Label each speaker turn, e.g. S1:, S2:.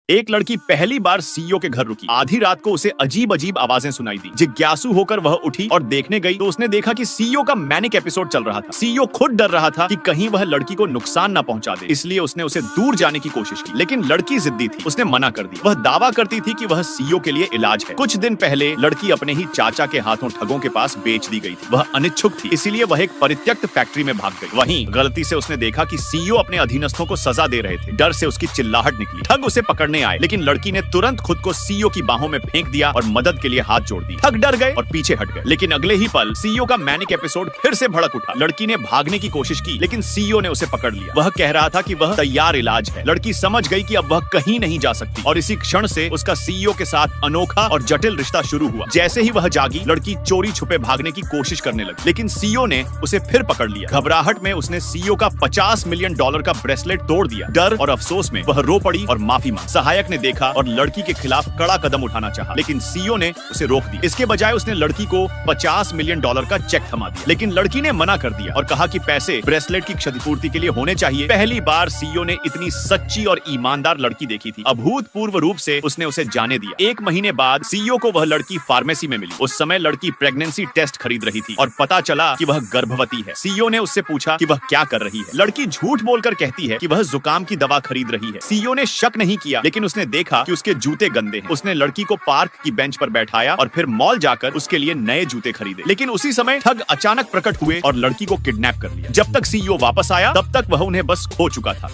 S1: एक लड़की पहली बार सीईओ के घर रुकी। आधी रात को उसे अजीब अजीब आवाजें सुनाई दी। जिज्ञासु होकर वह उठी और देखने गई तो उसने देखा कि सीईओ का मैनिक एपिसोड चल रहा था। सीईओ खुद डर रहा था कि कहीं वह लड़की को नुकसान न पहुंचा दे, इसलिए उसने उसे दूर जाने की कोशिश की, लेकिन लड़की जिद्दी थी, उसने मना कर दिया। वह दावा करती थी कि वह सीईओ के लिए इलाज है। कुछ दिन पहले लड़की अपने ही चाचा के हाथों ठगों के पास बेच दी गई थी। वह अनिच्छुक थी, इसीलिए वह एक परित्यक्त फैक्ट्री में भाग गई। वहीं गलती से उसने देखा कि सीईओ अपने अधीनस्थों को सजा दे रहे थे। डर से उसकी चिल्लाहट निकली। ठग उसे पकड़ने आए, लेकिन लड़की ने तुरंत खुद को सीईओ की बाहों में फेंक दिया और मदद के लिए हाथ जोड़ दी। ठग डर गए और पीछे हट गए, लेकिन अगले ही पल सीईओ का मैनिक एपिसोड फिर से भड़क उठा। लड़की ने भागने की कोशिश की, लेकिन सीईओ ने उसे पकड़ लिया। वह कह रहा था कि वह तैयार इलाज है। लड़की समझ गई कि अब वह कहीं नहीं जा सकती और इसी क्षण से उसका सीईओ के साथ अनोखा और जटिल रिश्ता शुरू हुआ। जैसे ही वह जागी, लड़की चोरी छुपे भागने की कोशिश करने लगी, लेकिन सीईओ ने उसे फिर पकड़ लिया। घबराहट में उसने सीईओ का $50 मिलियन का ब्रेसलेट तोड़ दिया। डर और अफसोस में वह रो पड़ी और माफी मांगी। सहायक ने देखा और लड़की के खिलाफ कड़ा कदम उठाना चाहा, लेकिन सीईओ ने उसे रोक दिया। इसके बजाय उसने लड़की को $50 मिलियन का चेक थमा दिया, लेकिन लड़की ने मना कर दिया और कहा कि पैसे ब्रेसलेट की क्षतिपूर्ति के लिए होने चाहिए। पहली बार सीईओ ने इतनी सच्ची और ईमानदार लड़की देखी थी। अभूतपूर्व रूप से उसने उसे जाने दिया। 1 महीने बाद सीईओ को वह लड़की फार्मेसी में मिली। उस समय लड़की प्रेगनेंसी टेस्ट खरीद रही थी और पता चला कि वह गर्भवती है। सीईओ ने उससे पूछा कि वह क्या कर रही है। लड़की झूठ बोलकर कहती है कि वह जुकाम की दवा खरीद रही है। सीईओ ने शक नहीं किया, लेकिन उसने देखा कि उसके जूते गंदे हैं। उसने लड़की को पार्क की बेंच पर बैठाया और फिर मॉल जाकर उसके लिए नए जूते खरीदे। लेकिन उसी समय ठग अचानक प्रकट हुए और लड़की को किडनैप कर लिया। जब तक सीईओ वापस आया, तब तक वह उन्हें बस खो चुका था।